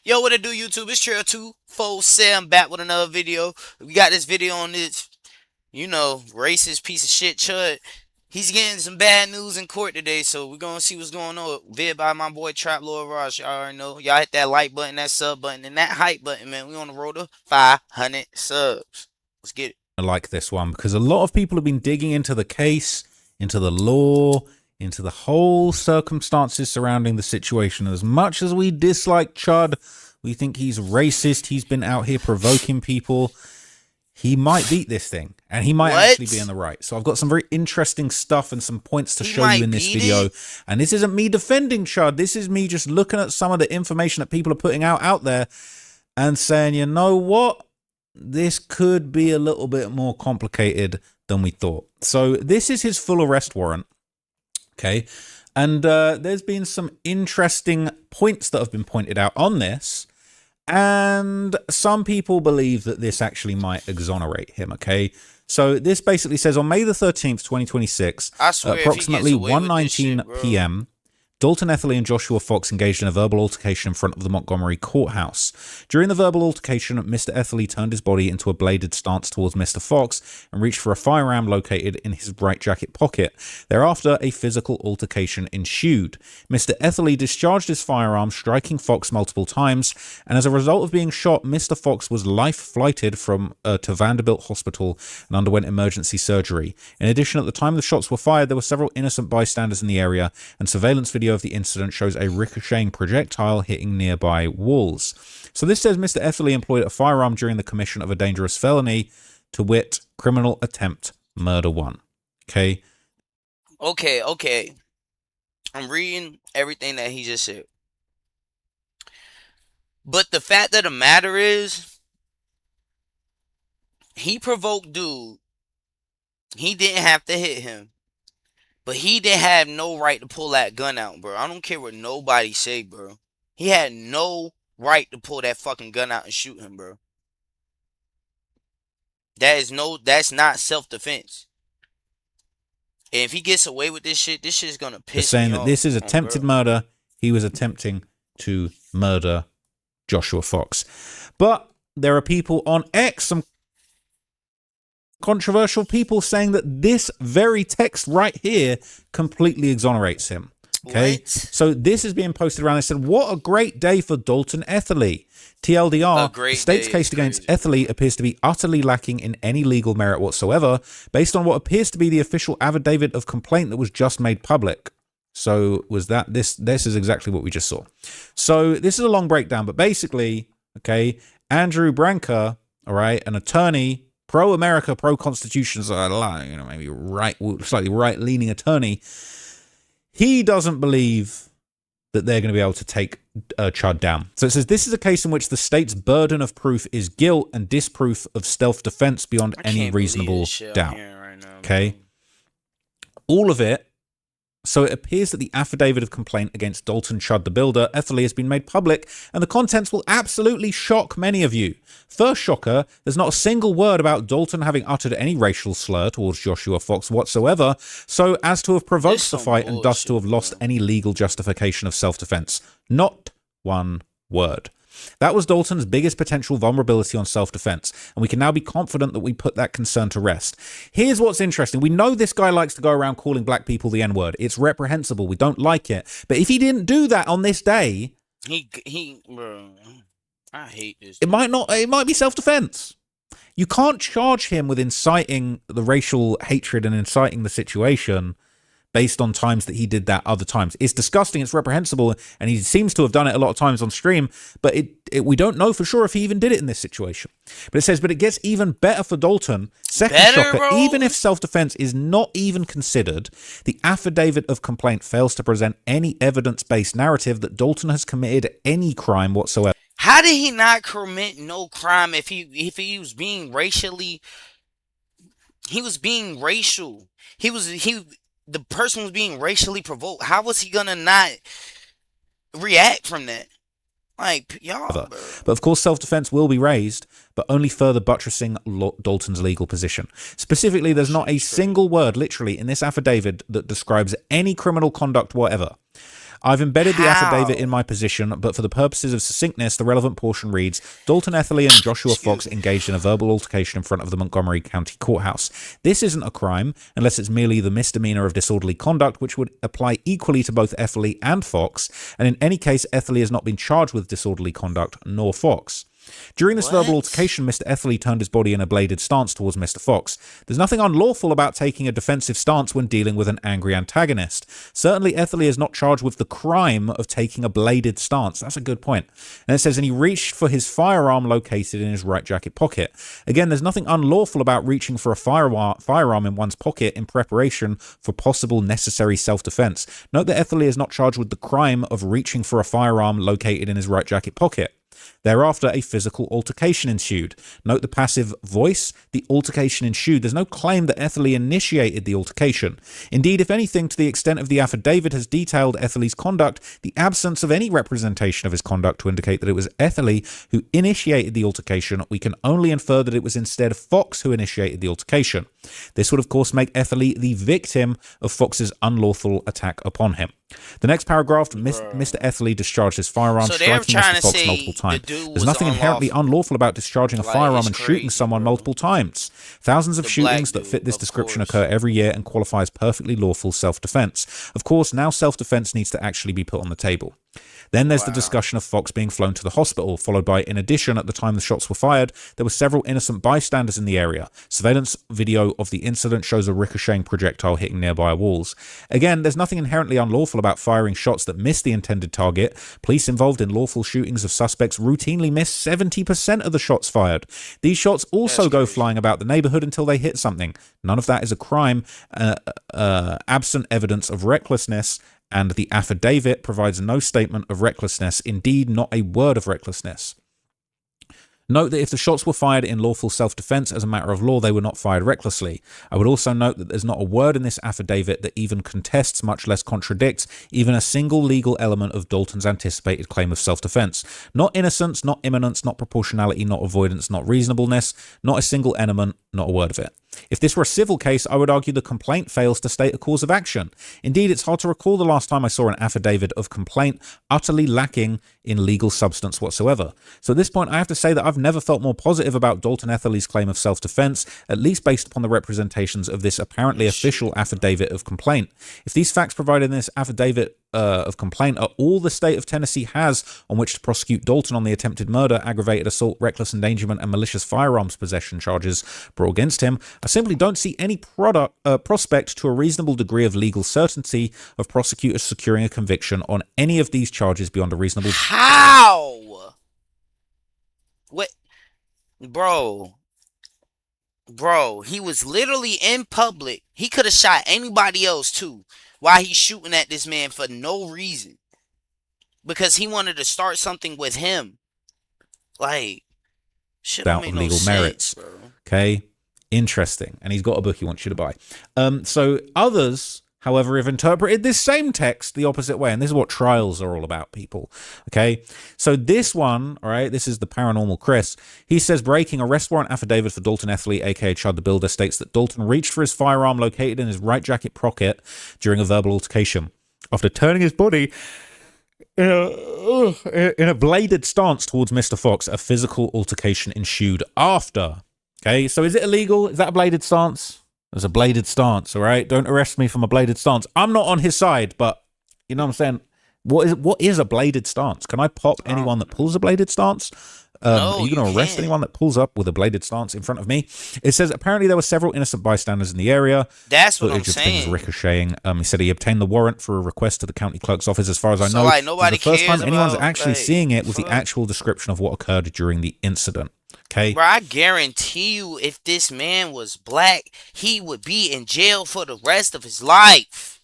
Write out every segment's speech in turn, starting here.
Yo, what it do, YouTube? It's Trail 247 back with another video. We got this video on this, racist piece of shit, Chud. He's getting some bad news in court today, so we're gonna see what's going on. Vid by my boy Trap Lord Ross. Y'all already know. Y'all hit that like button, that sub button, and that hype button, man. We on the road to 500 subs. Let's get it. I like this one because a lot of people have been digging into the case, into the law, into the whole circumstances surrounding the situation. As much as we dislike Chud, we think he's racist, he's been out here provoking people, he might beat this thing, and he might actually be in the right. So I've got some very interesting stuff and some points to show you in this video. And this isn't me defending Chud, this is me just looking at some of the information that people are putting out there and saying, you know what? This could be a little bit more complicated than we thought. So this is his full arrest warrant. Okay. And there's been some interesting points that have been pointed out on this. And some people believe that this actually might exonerate him. Okay. So this basically says on May the 13th, 2026, approximately 1:19 p.m., Dalton Etherly and Joshua Fox engaged in a verbal altercation in front of the Montgomery courthouse. During the verbal altercation, Mr. Etherly turned his body into a bladed stance towards Mr. Fox and reached for a firearm located in his right jacket pocket. Thereafter, a physical altercation ensued. Mr. Etherly discharged his firearm, striking Fox multiple times, and as a result of being shot, Mr. Fox was life-flighted to Vanderbilt Hospital and underwent emergency surgery. In addition, at the time the shots were fired, there were several innocent bystanders in the area, and surveillance video of the incident shows a ricocheting projectile hitting nearby walls. So this says Mr. Etherly employed a firearm during the commission of a dangerous felony, to wit, criminal attempt murder 1. Okay. Okay. I'm reading everything that he just said. But the fact of the matter is, he provoked dude. He didn't have to hit him. But he didn't have no right to pull that gun out, bro. I don't care what nobody say, bro. He had no right to pull that fucking gun out and shoot him, bro. That's not self-defense. And if he gets away with this shit's gonna piss me off. Saying that this is attempted murder. He was attempting to murder Joshua Fox. But there are people on X, some controversial people, saying that this very text right here completely exonerates him. Okay, so this is being posted around. They said, what a great day for Dalton Etherly. TLDR, the state's case against Etherly appears to be utterly lacking in any legal merit whatsoever, based on what appears to be the official affidavit of complaint that was just made public. So was that this is exactly what we just saw. So this is a long breakdown, but basically, okay, Andrew Branca, all right, an attorney, pro-America, pro-Constitution, maybe slightly right-leaning attorney, he doesn't believe that they're going to be able to take Chud down. So it says, this is a case in which the state's burden of proof is guilt and disproof of self-defense beyond any reasonable doubt. Okay? All of it. So it appears that the affidavit of complaint against Dalton Chud the Builder, Etherly, has been made public, and the contents will absolutely shock many of you. First shocker, there's not a single word about Dalton having uttered any racial slur towards Joshua Fox whatsoever, so as to have provoked the fight and thus to have lost any legal justification of self-defense. Not one word. That was Dalton's biggest potential vulnerability on self-defense, and we can now be confident that we put that concern to rest. Here's what's interesting. We know this guy likes to go around calling black people the N-word. It's reprehensible. We don't like it. But if he didn't do that on this day, bro, I hate this. It might be self-defense. You can't charge him with inciting the racial hatred and inciting the situation based on times that he did that other times. It's disgusting, it's reprehensible, and he seems to have done it a lot of times on stream, but we don't know for sure if he even did it in this situation. But it says, but it gets even better for Dalton. Second shocker, bro. Even if self-defense is not even considered, the affidavit of complaint fails to present any evidence-based narrative that Dalton has committed any crime whatsoever. How did he not commit no crime if he was being racially? He was being racial. The person was being racially provoked. How was he gonna not react from that? Like, y'all. But of course, self-defense will be raised, but only further buttressing Dalton's legal position. Specifically, there's not a single word, literally, in this affidavit that describes any criminal conduct whatever. I've embedded the affidavit in How? my position, but for the purposes of succinctness, the relevant portion reads, Dalton Etherly and Joshua Excuse Fox me. engaged in a verbal altercation in front of the Montgomery County Courthouse. This isn't a crime, unless it's merely the misdemeanor of disorderly conduct, which would apply equally to both Etherly and Fox, and in any case, Etherly has not been charged with disorderly conduct, nor Fox. During this verbal What? altercation, Mr. Etherly turned his body in a bladed stance towards Mr. Fox. There's nothing unlawful about taking a defensive stance when dealing with an angry antagonist. Certainly, Etherly is not charged with the crime of taking a bladed stance. That's a good point. And it says, and he reached for his firearm located in his right jacket pocket. Again, there's nothing unlawful about reaching for a firearm in one's pocket in preparation for possible necessary self-defense. Note that Etherly is not charged with the crime of reaching for a firearm located in his right jacket pocket. Thereafter, a physical altercation ensued. Note the passive voice. The altercation ensued. There's no claim that Etherly initiated the altercation. Indeed, if anything, to the extent of the affidavit has detailed Etherly's conduct, the absence of any representation of his conduct to indicate that it was Etherly who initiated the altercation, we can only infer that it was instead Fox who initiated the altercation. This would, of course, make Etherly the victim of Fox's unlawful attack upon him. The next paragraph, Mr. Etherly discharged his firearm, So they're striking trying Mr. to Fox say multiple the times. dude There's was nothing inherently unlawful. unlawful about discharging a Like, firearm it's and shooting crazy, someone bro. multiple times. Thousands of The black shootings that fit dude, this of description course. occur every year and qualify as perfectly lawful self-defense. Of course, now self-defense needs to actually be put on the table. Then there's the Wow. discussion of Fox being flown to the hospital, followed by, in addition, at the time the shots were fired, there were several innocent bystanders in the area. Surveillance video of the incident shows a ricocheting projectile hitting nearby walls. Again, there's nothing inherently unlawful about firing shots that miss the intended target. Police involved in lawful shootings of suspects routinely miss 70% of the shots fired. These shots also That's go crazy. flying about the neighborhood until they hit something. None of that is a crime, absent evidence of recklessness, and the affidavit provides no statement of recklessness, indeed not a word of recklessness. Note that if the shots were fired in lawful self-defense as a matter of law, they were not fired recklessly. I would also note that there's not a word in this affidavit that even contests, much less contradicts, even a single legal element of Dalton's anticipated claim of self-defense. Not innocence, not imminence, not proportionality, not avoidance, not reasonableness, not a single element, not a word of it. If this were a civil case, I would argue the complaint fails to state a cause of action. Indeed, it's hard to recall the last time I saw an affidavit of complaint utterly lacking in legal substance whatsoever. So at this point, I have to say that I've never felt more positive about Dalton Etherly's claim of self-defense, at least based upon the representations of this apparently official affidavit of complaint. If these facts provided in this affidavit of complaint are all the state of Tennessee has on which to prosecute Dalton on the attempted murder, aggravated assault, reckless endangerment, and malicious firearms possession charges brought against him, I simply don't see any prospect to a reasonable degree of legal certainty of prosecutors securing a conviction on any of these charges beyond a reasonable... How? What? Bro, he was literally in public. He could have shot anybody else too. Why he's shooting at this man for no reason? Because he wanted to start something with him. Like, shit don't Doubt make of no legal sense, merits. bro. Okay, interesting. And he's got a book he wants you to buy. So others, however, have interpreted this same text the opposite way. And this is what trials are all about, people. Okay, so this one, all right, this is the Paranormal Chris. He says, breaking arrest warrant affidavit for Dalton Etherly, aka Chud the Builder, states that Dalton reached for his firearm located in his right jacket pocket during a verbal altercation. After turning his body in a bladed stance towards Mr. Fox, a physical altercation ensued after. Okay, so is it illegal? Is that a bladed stance? There's a bladed stance, all right? Don't arrest me from a bladed stance. I'm not on his side, but you know what I'm saying? What is a bladed stance? Can I pop anyone that pulls a bladed stance? No, are you going to arrest can't. anyone that pulls up with a bladed stance in front of me? It says apparently there were several innocent bystanders in the area. That's what I'm Footage of things saying. ricocheting. He said he obtained the warrant for a request to the county clerk's office. As far as I So, know, like, this is nobody the first cares time anyone's about, actually like, seeing it with the fuck. actual description of what occurred during the incident. Okay. Bro, I guarantee you, if this man was black, he would be in jail for the rest of his life.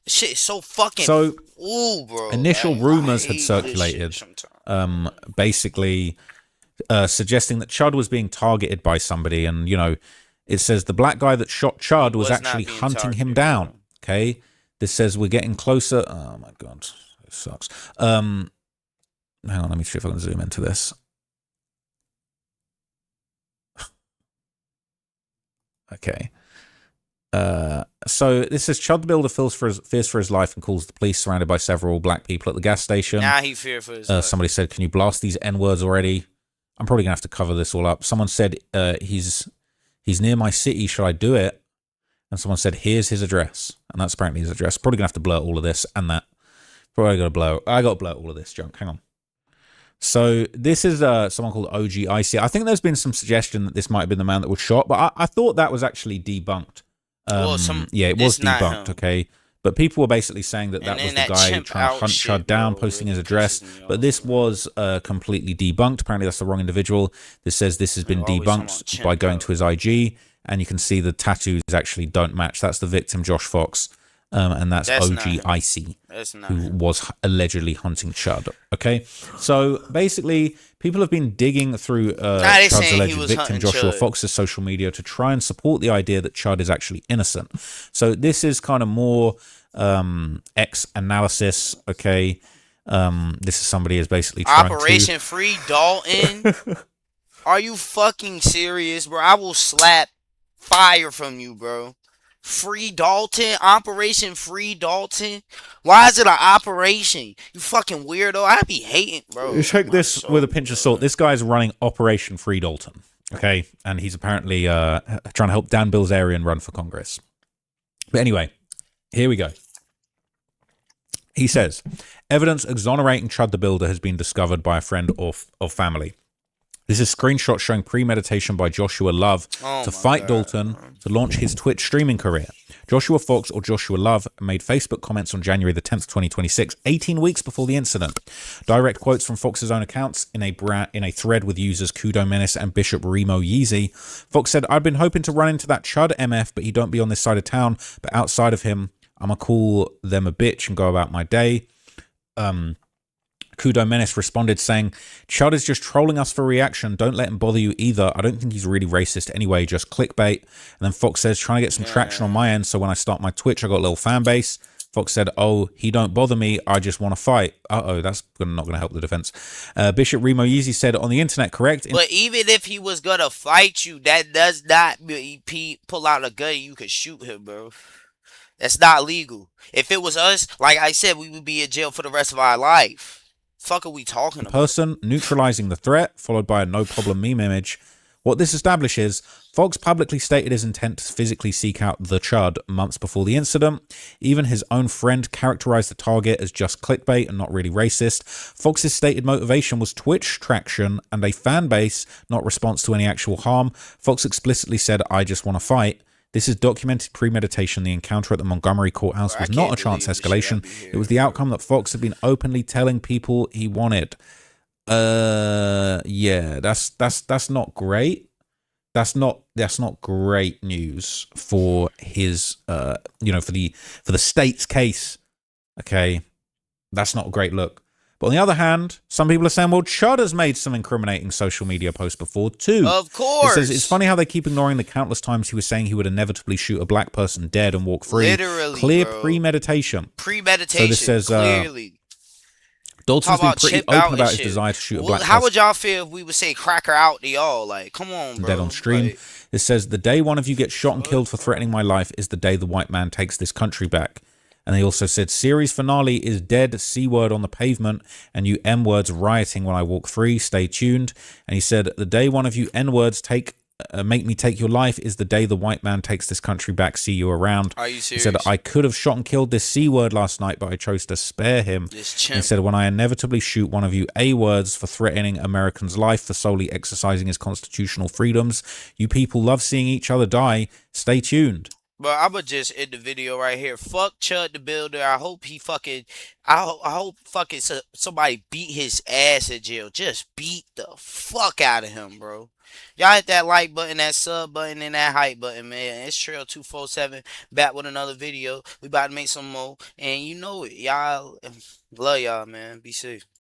Shit is so fucking. So, ooh, bro. initial like, rumors I had hate this circulated, shit sometimes. basically suggesting that Chud was being targeted by somebody, and you know, it says the black guy that shot Chud He was was not actually being hunting him targeted, down. bro. Okay, this says we're getting closer. Oh my god, it sucks. Hang on, let me see if I can zoom into this. Okay. So this says Chud the Builder fears for his life and calls the police, surrounded by several black people at the gas station. Now he fear for his life. Somebody said, "Can you blast these N words already?" I'm probably gonna have to cover this all up. Someone said, "He's near my city. Should I do it?" And someone said, "Here's his address," and that's apparently his address. Probably gonna have to blur all of this and that. Probably gotta blur. I gotta blur all of this junk. Hang on. So this is someone called OGIC. I think there's been some suggestion that this might have been the man that was shot, but I thought that was actually debunked. Yeah, it was debunked. Okay, but people were basically saying that that was the guy trying to hunt Chud down, posting his address. But this was completely debunked. Apparently, that's the wrong individual. This says this has been debunked by going to his IG, and you can see the tattoos actually don't match. That's the victim, Josh Fox. And that's OGIC, who was allegedly hunting Chud. Okay, so basically, people have been digging through Chud's alleged victim, Joshua Fox's social media to try and support the idea that Chud is actually innocent. So this is kind of more X analysis. Okay, this is somebody is basically trying Operation Free Dalton. Are you fucking serious, bro? I will slap fire from you, bro. Free Dalton? Operation Free Dalton? Why is it an operation? You fucking weirdo. I be hating, bro. Check this with a pinch of salt. This guy's running Operation Free Dalton. Okay? And he's apparently trying to help Dan Bilzerian run for Congress. But anyway, here we go. He says, evidence exonerating Chud the Builder has been discovered by a friend of family. This is screenshots showing premeditation by Joshua Love to fight Dalton to launch his Twitch streaming career. Joshua Fox, or Joshua Love, made Facebook comments on January the 10th, 2026, 18 weeks before the incident. Direct quotes from Fox's own accounts in a thread with users Kudo Menace and Bishop Remo Yeezy. Fox said, "I'd been hoping to run into that Chud MF, but he don't be on this side of town. But outside of him, I'ma call them a bitch and go about my day." Kudo Menace responded saying, "Chud is just trolling us for reaction. Don't let him bother you either. I don't think he's really racist anyway, just clickbait." And then Fox says, "Trying to get some traction on my end, so when I start my Twitch, I got a little fan base." Fox said, "Oh, he don't bother me. I just want to fight." Uh-oh, that's not going to help the defense. Bishop Remo Yeezy said, "On the internet, correct?" But even if he was going to fight you, that does not mean pull out a gun and you could shoot him, bro. That's not legal. If it was us, like I said, we would be in jail for the rest of our life. Fuck are we talking about? Person neutralizing the threat, followed by a no problem meme image. What this establishes, Fox publicly stated his intent to physically seek out the Chud months before the incident. Even his own friend characterized the target as just clickbait and not really racist. Fox's stated motivation was Twitch traction and a fan base, not response to any actual harm. Fox explicitly said, "I just want to fight." This is documented premeditation. The encounter at the Montgomery courthouse was not a chance escalation. It was the outcome that Fox had been openly telling people he wanted. Yeah, that's not great. That's not great news for his for the state's case. Okay, that's not a great look. But on the other hand, some people are saying, well, Chud has made some incriminating social media posts before too. Of course. It says, it's funny how they keep ignoring the countless times he was saying he would inevitably shoot a black person dead and walk free. Literally, clear bro. Premeditation. Premeditation. So this says, clearly. Dalton's been pretty open about his desire to shoot a black person. How would y'all feel if we would say cracker out to y'all? Like, come on, bro. Dead on stream. Like, it says, the day one of you gets shot and killed for threatening my life is the day the white man takes this country back. And they also said, series finale is dead, C-word on the pavement, and you M-words rioting when I walk free, stay tuned. And he said, the day one of you N-words make me take your life is the day the white man takes this country back, see you around. Are you serious? He said, I could have shot and killed this C-word last night, but I chose to spare him. He said, when I inevitably shoot one of you A-words for threatening Americans' life for solely exercising his constitutional freedoms, you people love seeing each other die, stay tuned. But I'ma just end the video right here. Fuck Chud the Builder. I hope he fucking, I hope fucking somebody beat his ass in jail. Just beat the fuck out of him, bro. Y'all hit that like button, that sub button, and that hype button, man. It's Trail247 back with another video. We about to make some more, and you know it, y'all. Love y'all, man. Be safe.